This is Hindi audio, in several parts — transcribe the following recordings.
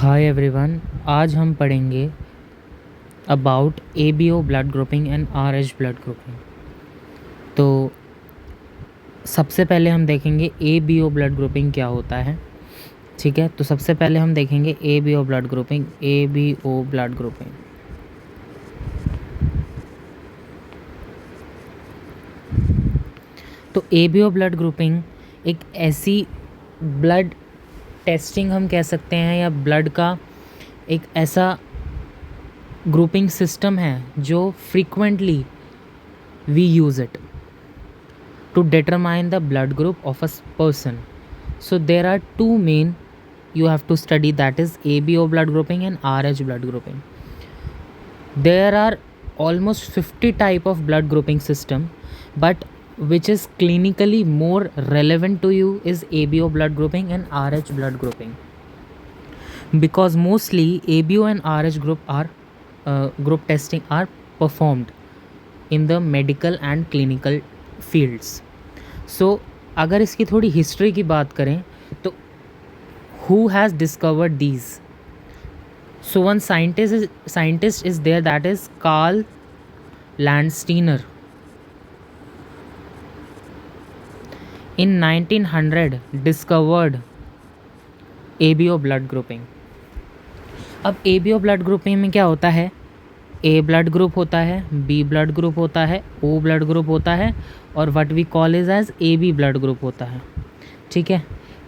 हाय एवरीवन, आज हम पढ़ेंगे about ABO blood grouping and RH blood grouping. तो सबसे पहले हम देखेंगे एबीओ ब्लड ग्रुपिंग क्या होता है। ठीक है, तो सबसे पहले हम देखेंगे ABO blood grouping. ABO blood grouping तो एबीओ ब्लड ग्रुपिंग एक ऐसी ब्लड टेस्टिंग हम कह सकते हैं, या ब्लड का एक ऐसा ग्रुपिंग सिस्टम है जो frequently we use it to determine the blood group of a person. So there are two main you have to study, that is ABO blood grouping and RH blood grouping. There are almost 50 type of blood grouping system, but which is clinically more relevant to you is ABO blood grouping and RH blood grouping, because mostly ABO and RH group testing are performed in the medical and clinical fields. So अगर इसकी थोड़ी हिस्ट्री की बात करें तो who has discovered these? So one scientist is there, that is Carl Landsteiner. In 1900 discovered ABO blood grouping. अब ABO ब्लड ग्रुपिंग में क्या होता है? ए ब्लड ग्रुप होता है, बी ब्लड ग्रुप होता है, ओ ब्लड ग्रुप होता है, और what we call is as A B blood group होता है। ठीक है,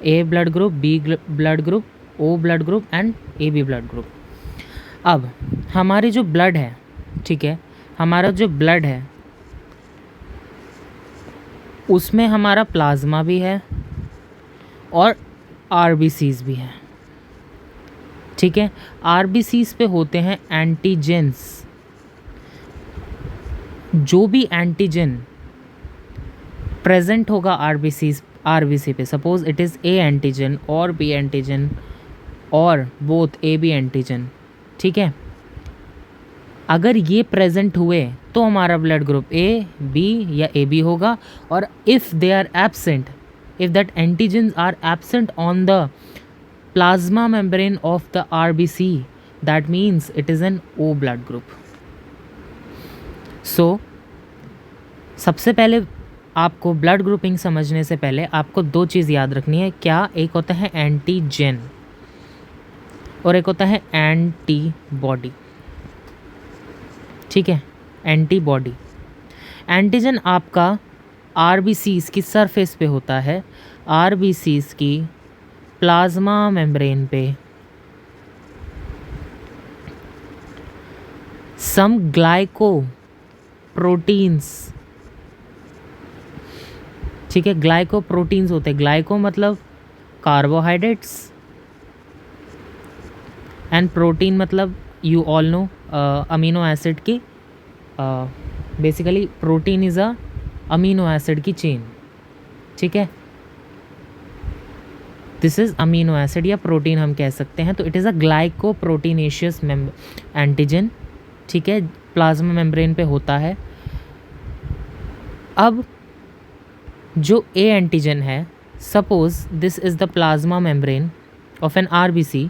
A blood group, B blood group, O blood group and A B blood group. अब हमारी जो ब्लड है, ठीक है, हमारा जो ब्लड है उसमें हमारा प्लाज्मा भी है और आरबीसीज भी है। ठीक है, आरबीसीज पे होते हैं एंटीजेंस। जो भी एंटीजन प्रेजेंट होगा आरबीसी पे, suppose it is A antigen और बी एंटीजन और बोथ ए बी एंटीजन, ठीक है, अगर ये प्रेजेंट हुए तो हमारा ब्लड ग्रुप ए बी या ए बी होगा। और if they are absent, if that antigens are absent on the plasma membrane of the RBC, that means it is an O blood group. So सबसे पहले आपको ब्लड ग्रुपिंग समझने से पहले आपको दो चीज़ याद रखनी है। क्या? एक होता है एंटीजन और एक होता है एंटीबॉडी। ठीक है, एंटीबॉडी। एंटीजन आपका आरबीसीज की सरफेस पे होता है, आरबीसीज की प्लाज्मा मेम्ब्रेन पे सम ग्लाइको प्रोटीन्स, ठीक है, ग्लाइको प्रोटीन्स होते हैं। ग्लाइको मतलब कार्बोहाइड्रेट्स एंड प्रोटीन मतलब you all know amino acid की, basically protein is a amino acid की चेन। ठीक है, दिस इज़ अमीनो एसिड या प्रोटीन हम कह सकते हैं। तो it is a glyco proteinaceous antigen. ठीक है, प्लाज्मा मेम्ब्रेन पे होता है। अब जो ए एंटीजन है, suppose this is the plasma membrane of an RBC,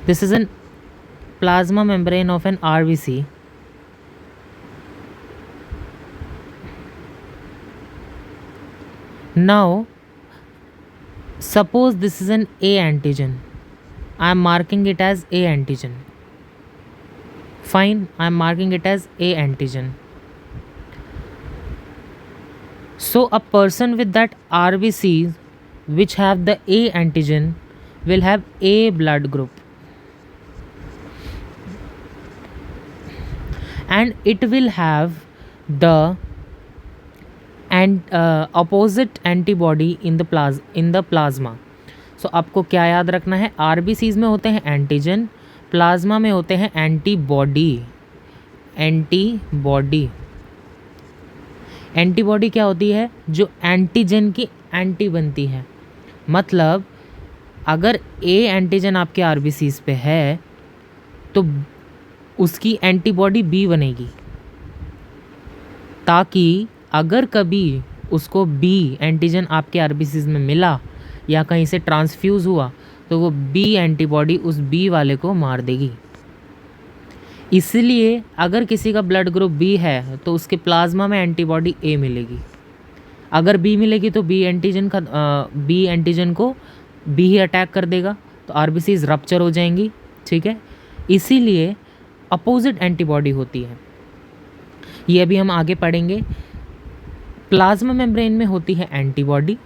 this is an plasma membrane of an RBC. Now suppose this is an A antigen, I am marking it as A antigen. Fine, I am marking it as A antigen. So a person with that RBCs which have the A antigen will have A blood group, and it will have the and opposite antibody in the plasma. So आपको क्या याद रखना है? आरबीसीज में होते हैं एंटीजन, प्लाज्मा में होते हैं एंटीबॉडी। एंटीबॉडी क्या होती है? जो एंटीजन की एंटी बनती है। मतलब अगर ए एंटीजन आपके आरबीसीज पे है तो उसकी एंटीबॉडी बी बनेगी, ताकि अगर कभी उसको बी एंटीजन आपके आरबीसीज में मिला या कहीं से ट्रांसफ्यूज़ हुआ तो वो बी एंटीबॉडी उस बी वाले को मार देगी। इसलिए अगर किसी का ब्लड ग्रुप बी है तो उसके प्लाज्मा में एंटीबॉडी ए मिलेगी। अगर बी मिलेगी तो बी एंटीजन को बी ही अटैक कर देगा, तो आरबीसीज रप्चर हो जाएंगी। ठीक है, इसीलिए अपोजिट एंटीबॉडी होती है। ये अभी हम आगे पढ़ेंगे। प्लाज्मा मेम्ब्रेन में होती है एंटीबॉडी,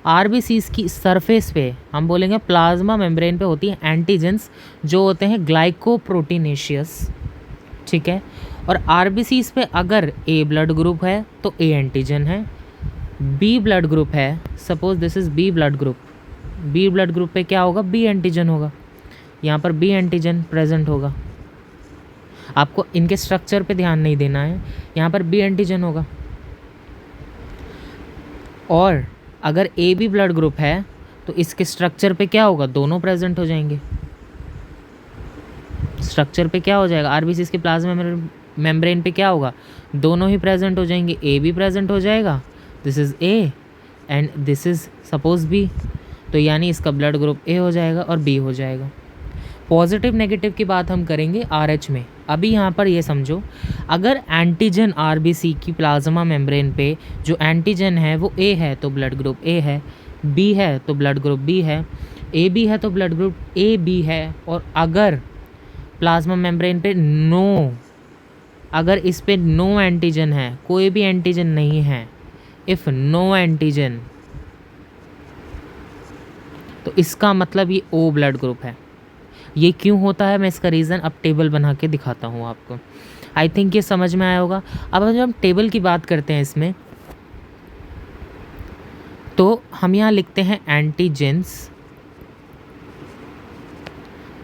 आरबीसीज की सरफेस पे हम बोलेंगे प्लाज्मा मेम्ब्रेन पे होती है एंटीजेंस जो होते हैं ग्लाइकोप्रोटीनेशियस। ठीक है, और आरबीसीज पे अगर ए ब्लड ग्रुप है तो ए एंटीजन है, बी ब्लड ग्रुप है, suppose this is B blood group, B blood group पे क्या होगा, बी एंटीजन होगा, यहाँ पर बी एंटीजन प्रेजेंट होगा। आपको इनके स्ट्रक्चर पे ध्यान नहीं देना है, यहाँ पर बी एंटीजन होगा। और अगर ए बी ब्लड ग्रुप है तो इसके स्ट्रक्चर पे क्या होगा, दोनों प्रेजेंट हो जाएंगे। स्ट्रक्चर पे क्या हो जाएगा, आरबीसी के प्लाज्मा मेम्ब्रेन पे क्या होगा, दोनों ही प्रेजेंट हो जाएंगे। ए भी प्रेजेंट हो जाएगा, this is A and this is suppose B, तो यानी इसका ब्लड ग्रुप ए हो जाएगा और बी हो जाएगा। पॉजिटिव नेगेटिव की बात हम करेंगे आरएच में। अभी यहाँ पर ये समझो, अगर एंटीजन आरबीसी की प्लाज्मा मेम्ब्रेन पे जो एंटीजन है वो ए है तो ब्लड ग्रुप ए है, बी है तो ब्लड ग्रुप बी है, ए बी है तो ब्लड ग्रुप ए बी है। और अगर प्लाज्मा मेम्ब्रेन पे अगर इस पे नो एंटीजन है, कोई भी एंटीजन नहीं है, इफ़ नो एंटीजन, तो इसका मतलब ये ओ ब्लड ग्रुप है। ये क्यों होता है मैं इसका रीज़न अब टेबल बना के दिखाता हूँ आपको। आई थिंक ये समझ में आया होगा। अब जब हम टेबल की बात करते हैं इसमें, तो हम यहाँ लिखते हैं एंटीजेंस,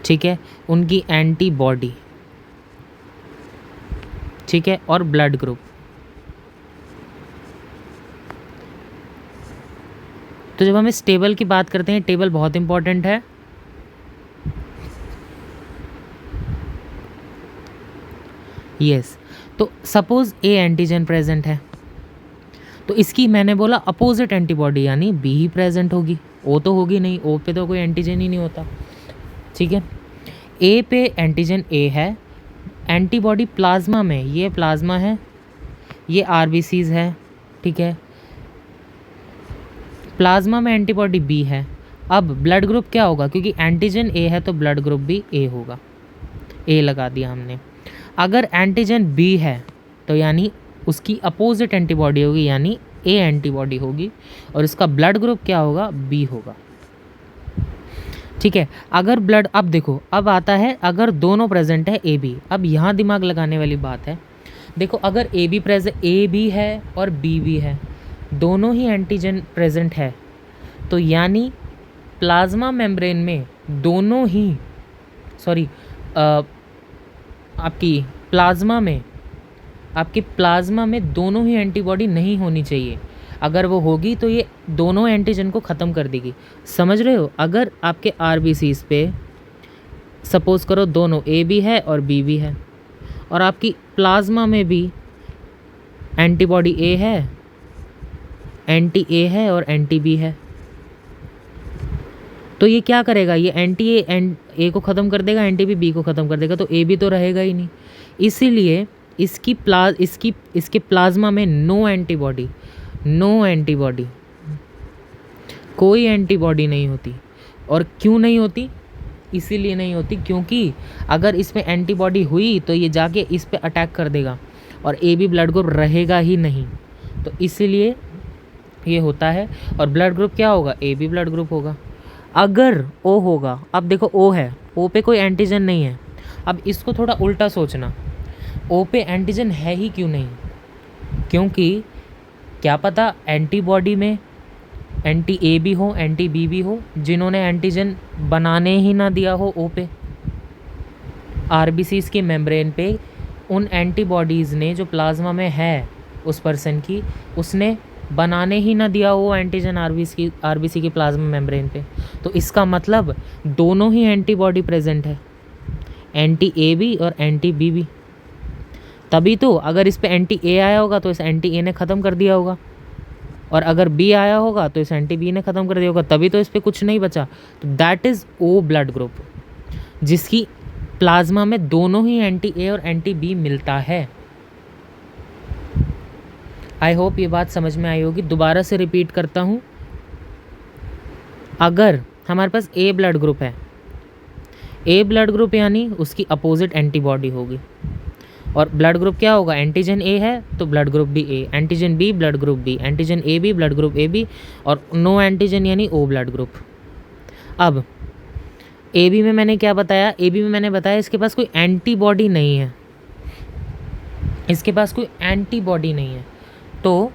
ठीक है, उनकी एंटीबॉडी, ठीक है, और ब्लड ग्रुप। तो जब हम इस टेबल की बात करते हैं, टेबल बहुत इंपॉर्टेंट है। यस, तो सपोज ए एंटीजन प्रेजेंट है तो इसकी मैंने बोला अपोजिट एंटीबॉडी यानी बी ही प्रेजेंट होगी, ओ तो होगी नहीं, ओ पे तो कोई एंटीजन ही नहीं होता। ठीक है, ए पे एंटीजन ए है, एंटीबॉडी प्लाज्मा में, ये प्लाज्मा है, ये आरबीसीज है। ठीक है, प्लाज्मा में एंटीबॉडी बी है। अब ब्लड ग्रुप क्या होगा, क्योंकि एंटीजन ए है तो ब्लड ग्रुप भी ए होगा, ए लगा दिया हमने। अगर एंटीजन बी है तो यानी उसकी अपोजिट एंटीबॉडी होगी यानी ए एंटीबॉडी होगी, और इसका ब्लड ग्रुप क्या होगा, बी होगा। ठीक है, अगर ब्लड, अब देखो अब आता है अगर दोनों प्रेजेंट है ए बी। अब यहाँ दिमाग लगाने वाली बात है, देखो अगर ए बी प्रेजेंट, ए भी है और बी भी है, दोनों ही एंटीजन प्रेजेंट है, तो यानी प्लाज्मा मेम्ब्रेन में दोनों ही आपकी प्लाज्मा में दोनों ही एंटीबॉडी नहीं होनी चाहिए। अगर वो होगी तो ये दोनों एंटीजन को ख़त्म कर देगी। समझ रहे हो, अगर आपके आरबीसीज पे सपोज करो दोनों ए भी है और बी भी है, और आपकी प्लाज्मा में भी एंटीबॉडी ए है, एंटी ए है और एंटी बी है, तो ये क्या करेगा, ये एंटी ए को ख़त्म कर देगा, एंटी बी को ख़त्म कर देगा, तो ए बी तो रहेगा ही नहीं। इसीलिए इसके प्लाज्मा में नो एंटीबॉडी, कोई एंटीबॉडी नहीं होती। और क्यों नहीं होती, इसीलिए नहीं होती क्योंकि अगर इसमें एंटीबॉडी हुई तो ये जाके इस पे अटैक कर देगा और ए बी ब्लड ग्रुप रहेगा ही नहीं, तो इसीलिए ये होता है। और ब्लड ग्रुप क्या होगा, ए बी ब्लड ग्रुप होगा। अगर ओ होगा, अब देखो ओ है, ओ पे कोई एंटीजन नहीं है, अब इसको थोड़ा उल्टा सोचना, ओ पे एंटीजन है ही क्यों नहीं, क्योंकि क्या पता एंटीबॉडी में एंटी ए भी हो, एंटी बी भी हो, जिन्होंने एंटीजन बनाने ही ना दिया हो ओ पे। आरबीसीज के मेम्ब्रेन पे उन एंटीबॉडीज़ ने जो प्लाज्मा में है उस पर्सन की, उसने बनाने ही ना दिया वो एंटीजन आरबीसी की प्लाज्मा मेम्ब्रेन पे, तो इसका मतलब दोनों ही एंटीबॉडी प्रेजेंट है, एंटी ए भी और एंटी बी भी। तभी तो अगर इस पे एंटी ए आया होगा तो इस एंटी ए ने ख़त्म कर दिया होगा। और अगर बी आया होगा तो इस एंटी बी ने ख़त्म कर दिया होगा, तभी तो इस पर कुछ नहीं बचा। तो that is O blood group, जिसकी प्लाज्मा में दोनों ही एंटी ए और एंटी बी मिलता है। आई होप ये बात समझ में आई होगी। दोबारा से रिपीट करता हूँ, अगर हमारे पास ए ब्लड ग्रुप है, ए ब्लड ग्रुप यानी उसकी अपोजिट एंटीबॉडी होगी। और ब्लड ग्रुप क्या होगा, एंटीजन ए है तो ब्लड ग्रुप भी A, antigen B blood group B, antigen A B blood group A B, और नो एंटीजन यानी ओ ब्लड ग्रुप। अब ए बी में मैंने क्या बताया, ए बी में मैंने बताया इसके पास कोई एंटीबॉडी नहीं है, इसके पास कोई एंटीबॉडी नहीं है, तो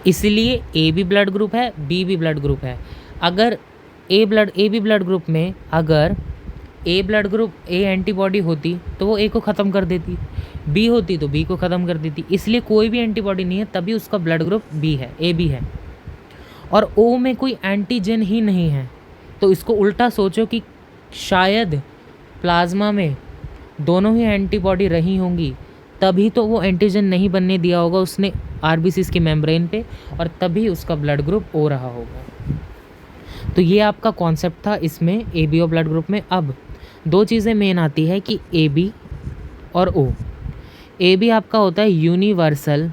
इसलिए ए बी ब्लड ग्रुप है, बी भी ब्लड ग्रुप है। अगर ए बी ब्लड ग्रुप में अगर ए ब्लड ग्रुप ए एंटीबॉडी होती तो वो ए को ख़त्म कर देती, बी होती तो बी को ख़त्म कर देती, इसलिए कोई भी एंटीबॉडी नहीं है, तभी उसका ब्लड ग्रुप बी है, ए बी है। और ओ में कोई एंटीजन ही नहीं है, तो इसको उल्टा सोचो कि शायद प्लाज्मा में दोनों ही एंटीबॉडी रही होंगी, तभी तो वो एंटीजन नहीं बनने दिया होगा उसने आरबीसीज के मेम्ब्रेन पे, और तभी उसका ब्लड ग्रुप ओ रहा होगा। तो ये आपका कॉन्सेप्ट था इसमें A B O blood group में। अब दो चीज़ें मेन आती है कि ए बी और ओ। ए बी आपका होता है यूनिवर्सल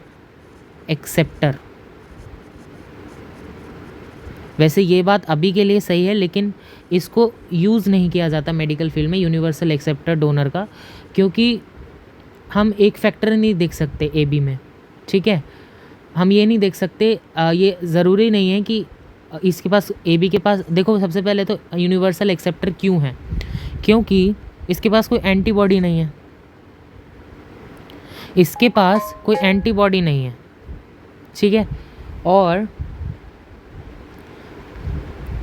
एक्सेप्टर। वैसे ये बात अभी के लिए सही है, लेकिन इसको यूज़ नहीं किया जाता मेडिकल फील्ड में यूनिवर्सल एक्सेप्टर डोनर का, क्योंकि हम एक फैक्टर नहीं देख सकते ए बी में, ठीक है। हम ये नहीं देख सकते, ये ज़रूरी नहीं है कि इसके पास ए बी के पास, देखो सबसे पहले तो यूनिवर्सल एक्सेप्टर क्यों है, क्योंकि इसके पास कोई एंटीबॉडी नहीं है, इसके पास कोई एंटीबॉडी नहीं है, ठीक है। और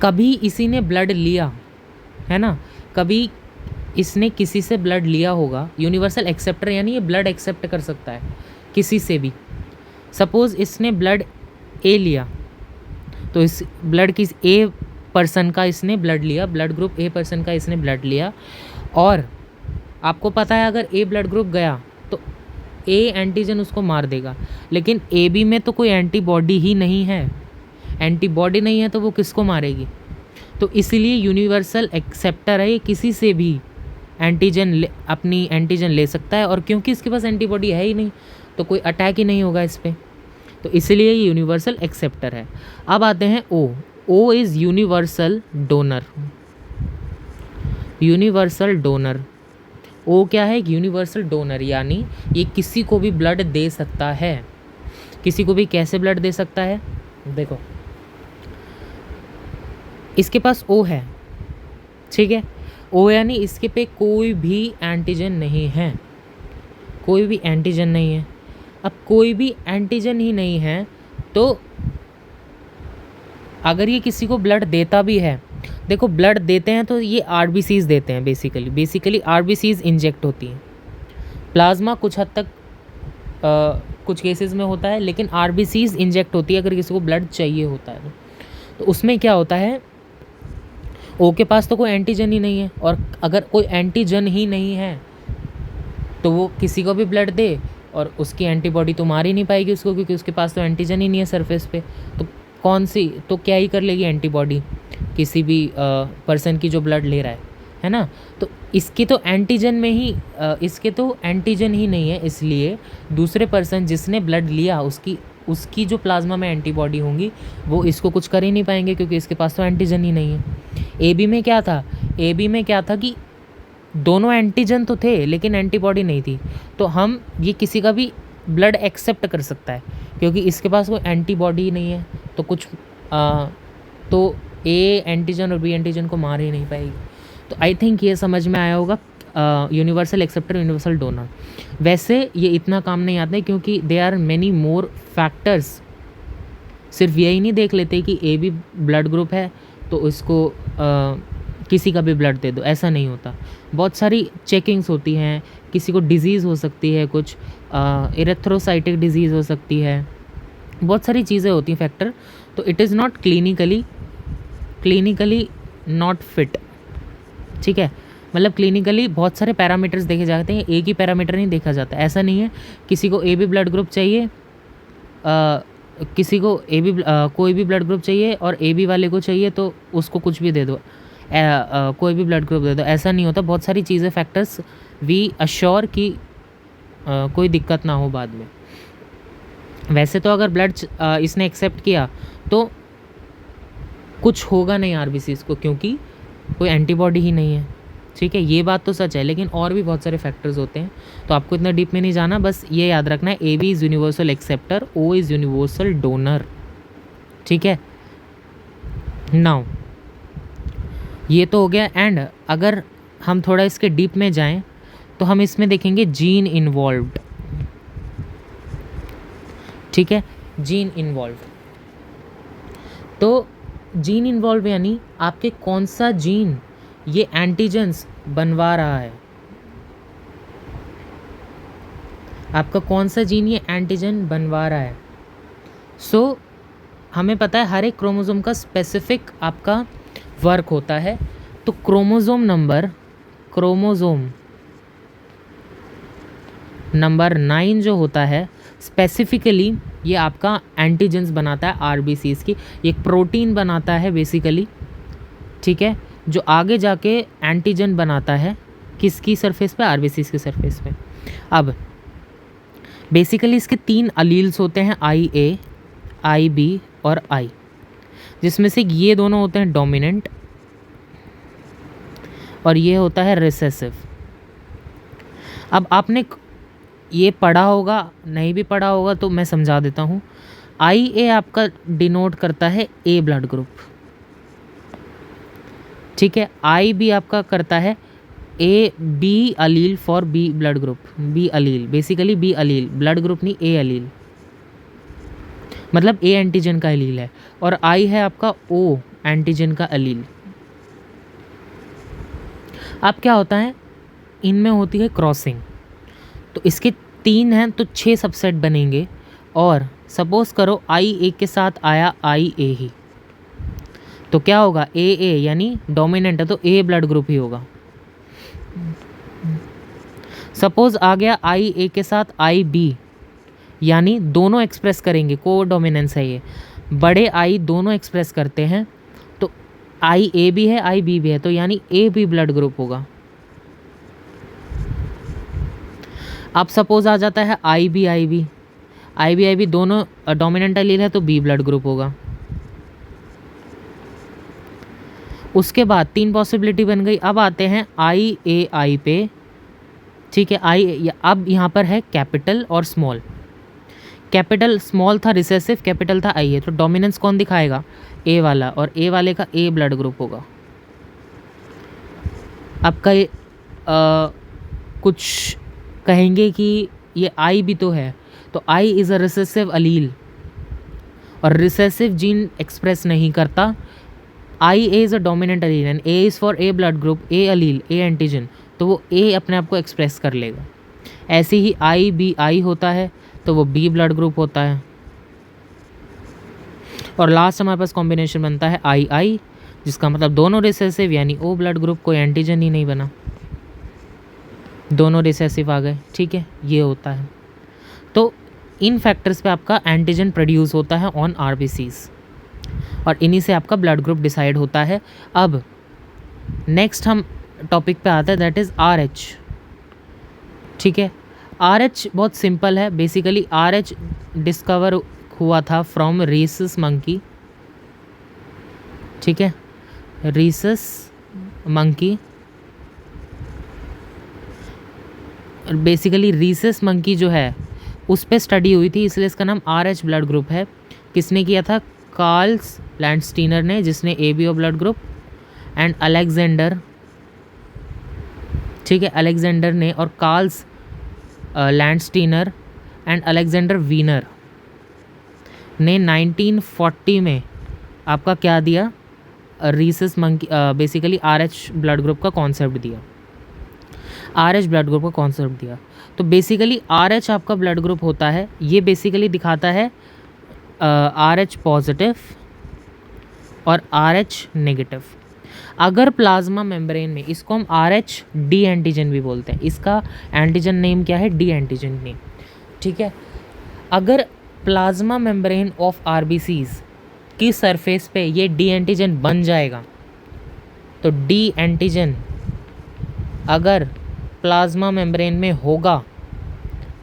कभी इसी ने ब्लड लिया है ना, कभी इसने किसी से ब्लड लिया होगा। यूनिवर्सल एक्सेप्टर यानी ये ब्लड एक्सेप्ट कर सकता है किसी से भी। सपोज़ इसने ब्लड ए लिया, तो इस ब्लड की ए पर्सन का इसने ब्लड लिया, ब्लड ग्रुप ए पर्सन का इसने ब्लड लिया, और आपको पता है अगर ए ब्लड ग्रुप गया तो ए एंटीजन उसको मार देगा, लेकिन ए बी में तो कोई एंटीबॉडी ही नहीं है, एंटीबॉडी नहीं है तो वो किसको मारेगी। तो इसीलिए यूनिवर्सल एक्सेप्टर है, ये किसी से भी अपनी एंटीजन ले सकता है, और क्योंकि इसके पास एंटीबॉडी है ही नहीं तो कोई अटैक ही नहीं होगा इस पर, तो इसलिए ये यूनिवर्सल एक्सेप्टर है। अब आते हैं O is universal donor. Universal donor, O क्या है, यूनिवर्सल डोनर, यानी ये किसी को भी ब्लड दे सकता है। किसी को भी कैसे ब्लड दे सकता है, देखो इसके पास ओ है, ठीक है, ओ यानी इसके पे कोई भी एंटीजन नहीं है, कोई भी एंटीजन नहीं है। अब कोई भी एंटीजन ही नहीं है तो अगर ये किसी को ब्लड देता भी है, देखो ब्लड देते हैं तो ये आरबीसीज देते हैं, बेसिकली आरबीसीज इंजेक्ट होती हैं। प्लाज्मा कुछ हद तक कुछ केसेस में होता है, लेकिन आरबीसीज इंजेक्ट होती है अगर किसी को ब्लड चाहिए होता है तो उसमें क्या होता है, ओ के पास तो कोई एंटीजन ही नहीं है, और अगर कोई एंटीजन ही नहीं है तो वो किसी को भी ब्लड दे और उसकी एंटीबॉडी तो मार ही नहीं पाएगी उसको, क्योंकि उसके पास तो एंटीजन ही नहीं है सरफेस पे। तो कौन सी, तो क्या ही कर लेगी एंटीबॉडी किसी भी पर्सन की जो ब्लड ले रहा है ना। तो इसके तो एंटीजन में ही इसके तो एंटीजन ही नहीं है, इसलिए दूसरे पर्सन जिसने ब्लड लिया उसकी जो प्लाज्मा में एंटीबॉडी होंगी वो इसको कुछ कर ही नहीं पाएंगे, क्योंकि इसके पास तो एंटीजन ही नहीं है। ए बी में क्या था कि दोनों एंटीजन तो थे लेकिन एंटीबॉडी नहीं थी, तो हम ये किसी का भी ब्लड एक्सेप्ट कर सकता है, क्योंकि इसके पास कोई एंटीबॉडी नहीं है तो कुछ तो ए एंटीजन और बी एंटीजन को मार ही नहीं पाएगी। तो आई थिंक ये समझ में आया होगा यूनिवर्सल एक्सेप्टर, यूनिवर्सल डोनर। वैसे ये इतना काम नहीं आते क्योंकि they are many more factors. सिर्फ यही नहीं देख लेते कि ए बी ब्लड ग्रुप है तो इसको किसी का भी ब्लड दे दो, ऐसा नहीं होता। बहुत सारी चेकिंग्स होती हैं, किसी को डिज़ीज़ हो सकती है, कुछ इरेथ्रोसाइटिक डिज़ीज़ हो सकती है, बहुत सारी चीज़ें होती हैं फैक्टर। तो it is not clinically not fit, ठीक है। मतलब क्लिनिकली बहुत सारे पैरामीटर्स देखे जाते हैं, एक ही पैरामीटर नहीं देखा जाता। ऐसा नहीं है किसी को ए बी ब्लड ग्रुप चाहिए किसी को ए बी कोई भी ब्लड ग्रुप चाहिए और ए बी वाले को चाहिए तो उसको कुछ भी दे दो, कोई भी ब्लड ग्रुप दे दो, ऐसा नहीं होता। बहुत सारी चीज़ें फैक्टर्स वी अश्योर कि कोई दिक्कत ना हो बाद में। वैसे तो अगर ब्लड इसने एक्सेप्ट किया तो कुछ होगा नहीं आरबीसीज को, क्योंकि कोई एंटीबॉडी ही नहीं है, ठीक है। ये बात तो सच है, लेकिन और भी बहुत सारे फैक्टर्स होते हैं, तो आपको इतना डीप में नहीं जाना, बस ये याद रखना है A B is universal acceptor, O is universal donor, ठीक है। नाउ ये तो हो गया। एंड अगर हम थोड़ा इसके डीप में जाएं तो हम इसमें देखेंगे जीन इन्वॉल्व्ड, ठीक है, जीन इन्वॉल्व। तो जीन इन्वॉल्व यानी आपके कौन सा जीन ये एंटीजेंस बनवा रहा है, आपका कौन सा जीन ये एंटीजन बनवा रहा है। सो हमें पता है हर एक क्रोमोसोम का स्पेसिफिक आपका वर्क होता है। तो क्रोमोसोम नंबर 9 जो होता है स्पेसिफिकली ये आपका एंटीजेंस बनाता है आरबीसीज की, एक प्रोटीन बनाता है बेसिकली, ठीक है, जो आगे जाके एंटीजन बनाता है किसकी सरफेस पे, आरबीसीज की सरफेस पे। अब बेसिकली इसके 3 अलील्स होते हैं, आई ए, आई बी और आई, जिसमें से ये दोनों होते हैं डोमिनेंट और ये होता है रिसेसिव। अब आपने ये पढ़ा होगा, नहीं भी पढ़ा होगा तो मैं समझा देता हूँ। आई ए आपका डिनोट करता है ए ब्लड ग्रुप, ठीक है। आई बी आपका करता है A B allele for B blood group, B allele basically B allele, blood group नहीं, ए अलील, मतलब ए एंटीजन का अलील है। और आई है आपका ओ एंटीजन का अलील। अब क्या होता है, इनमें होती है क्रॉसिंग, तो इसके 3 हैं तो 6 सबसेट बनेंगे। और सपोज करो आई ए के साथ आया आई ए ही, तो क्या होगा, ए ए यानी डोमिनेंट है तो ए ब्लड ग्रुप ही होगा। सपोज आ गया आई ए के साथ आई बी, यानी दोनों एक्सप्रेस करेंगे, को डोमिनेंस है ये, बड़े आई दोनों एक्सप्रेस करते हैं, तो आई ए भी है आई बी भी है, तो यानी ए बी ब्लड ग्रुप होगा। अब सपोज आ जाता है आई बी दोनों डोमिनेंट एलील है तो बी ब्लड ग्रुप होगा। उसके बाद 3 पॉसिबिलिटी बन गई। अब आते हैं आई ए आई पे, ठीक है। अब यहाँ पर है कैपिटल और स्मॉल। कैपिटल स्मॉल था रिसेसिव, कैपिटल था आई ए, तो डोमिनेंस कौन दिखाएगा, ए वाला, और ए वाले का ए ब्लड ग्रुप होगा। आपका ये कुछ कहेंगे कि ये आई भी तो है, तो आई इज़ अ रिसेसिव अलील और रिसेसिव जीन एक्सप्रेस नहीं करता। I A is a dominant allele and A is for A blood group, A allele, A antigen, तो वो ए अपने आप को एक्सप्रेस कर लेगा। ऐसे ही आई बी आई होता है तो वो बी ब्लड ग्रुप होता है। और लास्ट हमारे पास कॉम्बिनेशन बनता है आई आई, जिसका मतलब दोनों रिसेसिव यानी ओ ब्लड ग्रुप, कोई एंटीजन ही नहीं बना, दोनों रिसेसिव आ गए, ठीक है, ये होता है। तो इन फैक्टर्स पे आपका एंटीजन प्रोड्यूस होता है ऑन आरबीसीज और इन्हीं से आपका ब्लड ग्रुप डिसाइड होता है। अब नेक्स्ट हम टॉपिक पे आते हैं, दैट इज़ आर एच, ठीक है। आर एच बहुत सिंपल है, बेसिकली आर एच डिस्कवर हुआ था फ्रॉम रीसस मंकी, ठीक है, Rhesus monkey. Basically Rhesus monkey जो है उस पे स्टडी हुई थी, इसलिए इसका नाम आर एच ब्लड ग्रुप है। किसने किया था, कार्ल्स लैंडस्टीनर ने, जिसने A B O blood group, and Alexander, ठीक है, अलेक्जेंडर ने और Karls Landsteiner and Alexander Wiener ने 1940 में आपका क्या दिया, Rhesus monkey, basically R H blood group का कॉन्सेप्ट दिया, आर एच ब्लड ग्रुप का कॉन्सेप्ट दिया। तो बेसिकली आर एच आपका ब्लड ग्रुप होता है, ये बेसिकली दिखाता है आर एच पॉजिटिव और आर एच नेगेटिव। अगर प्लाज्मा मेम्ब्रेन में, इसको हम आर एच डी एंटीजन भी बोलते हैं, इसका एंटीजन नेम क्या है, डी एंटीजन नेम, ठीक है। अगर प्लाज्मा मेम्ब्रेन ऑफ आरबीसीज की सरफेस पे ये डी एंटीजन बन जाएगा, तो डी एंटीजन अगर प्लाज्मा मेम्ब्रेन में होगा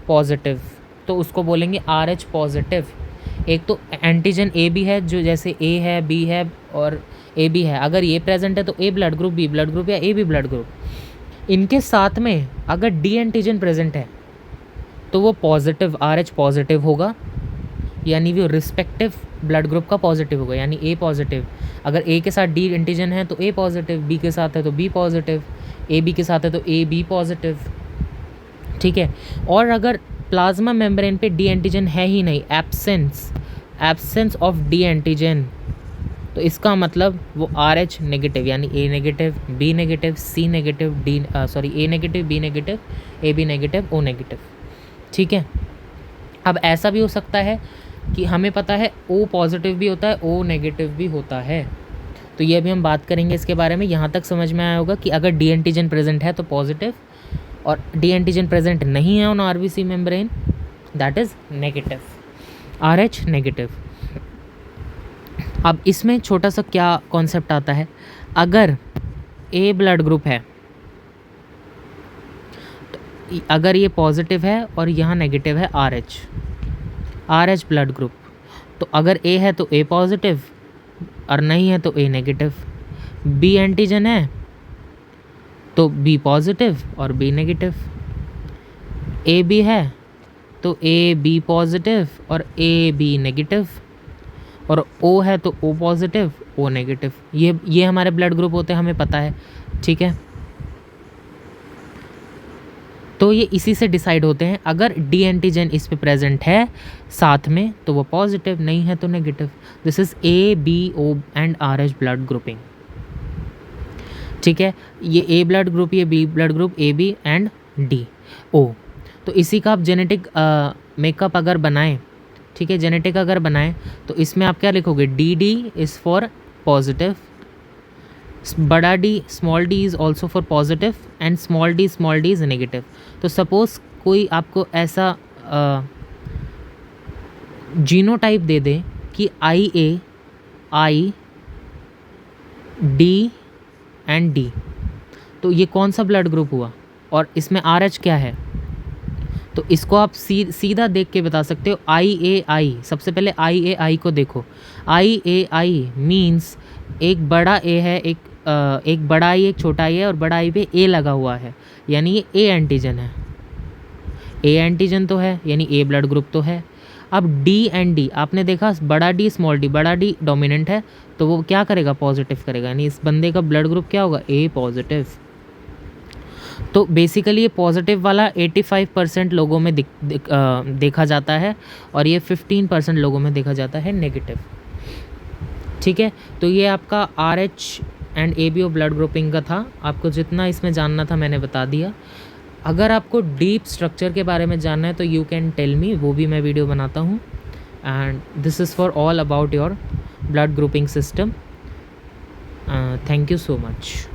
पॉजिटिव तो उसको बोलेंगे RH पॉजिटिव। एक तो एंटीजन ए बी है, जो जैसे ए है, बी है और ए बी है, अगर ये प्रेजेंट है तो A blood group, B blood group या ए बी ब्लड ग्रुप। इनके साथ में अगर डी एंटीजन प्रेजेंट है तो वो पॉजिटिव RH पॉजिटिव होगा, यानी वो रिस्पेक्टिव ब्लड ग्रुप का पॉजिटिव होगा, यानी ए पॉजिटिव। अगर ए के साथ डी एंटीजन है तो ए पॉजिटिव, बी के साथ है तो बी पॉजिटिव, ए बी के साथ है तो ए बी पॉजिटिव। ठीक है। और अगर प्लाज्मा मेम्ब्रेन पे डी एंटीजन है ही नहीं, एब्सेंस ऑफ डी एंटीजन, तो इसका मतलब वो RH नेगेटिव, यानी A negative, B negative, C negative, A negative, B negative, A B negative, O negative. ठीक है। अब ऐसा भी हो सकता है कि हमें पता है O पॉजिटिव भी होता है, O नेगेटिव भी होता है, तो ये भी हम बात करेंगे इसके बारे में। यहाँ तक समझ में आया होगा कि अगर डी एंटीजन प्रेजेंट है तो पॉजिटिव, और डी एंटीजन प्रेजेंट नहीं है on RBC membrane, that is negative, RH negative. अब इसमें छोटा सा क्या कॉन्सेप्ट आता है, अगर A ब्लड ग्रुप है, तो अगर ये पॉजिटिव है और यहाँ नेगेटिव है RH ब्लड ग्रुप, तो अगर A है तो A पॉजिटिव और नहीं है तो A नेगेटिव। B एंटीजन है तो B पॉजिटिव और B नेगेटिव। AB है तो AB पॉजिटिव और AB नेगेटिव, और O है तो O पॉजिटिव O नेगेटिव। ये हमारे ब्लड ग्रुप होते हैं, हमें पता है। ठीक है। तो ये इसी से डिसाइड होते हैं, अगर डी एंटीजन इस पे प्रेजेंट है साथ में तो वो पॉजिटिव, नहीं है तो negative. This is ABO and RH blood grouping. ठीक है। ये A ब्लड ग्रुप, ये B blood group, AB and DO। तो इसी का आप जेनेटिक मेकअप अगर बनाएं, ठीक है, जेनेटिक अगर बनाएं तो इसमें आप क्या लिखोगे, DD इज़ फॉर पॉजिटिव, बड़ा D small d is also for positive and small d is negative. तो सपोज़ कोई आपको ऐसा जीनोटाइप दे दे कि IA, I, D and D, तो ये कौन सा ब्लड ग्रुप हुआ और इसमें RH क्या है, तो इसको आप सीधा देख के बता सकते हो। IAI, सबसे पहले IAI को देखो। IAI मीन्स एक बड़ा A है, एक बड़ा I एक छोटा I है, और बड़ा I पे A लगा हुआ है, यानी ये A एंटीजन है। A एंटीजन तो है, यानी A ब्लड ग्रुप तो है। अब D एंड D आपने देखा, बड़ा D स्मॉल d, बड़ा D डोमिनेंट है तो वो क्या करेगा, पॉजिटिव करेगा, यानी इस बंदे का ब्लड ग्रुप क्या होगा, A पॉजिटिव। तो बेसिकली ये पॉजिटिव वाला 85% लोगों में देखा जाता है, और ये 15% लोगों में देखा जाता है नेगेटिव। ठीक है। तो ये आपका RH and ABO blood grouping का था। आपको जितना इसमें जानना था मैंने बता दिया। अगर आपको डीप स्ट्रक्चर के बारे में जानना है तो यू कैन टेल मी, वो भी मैं वीडियो बनाता हूँ। And this is for all about your blood grouping system. Thank you so much.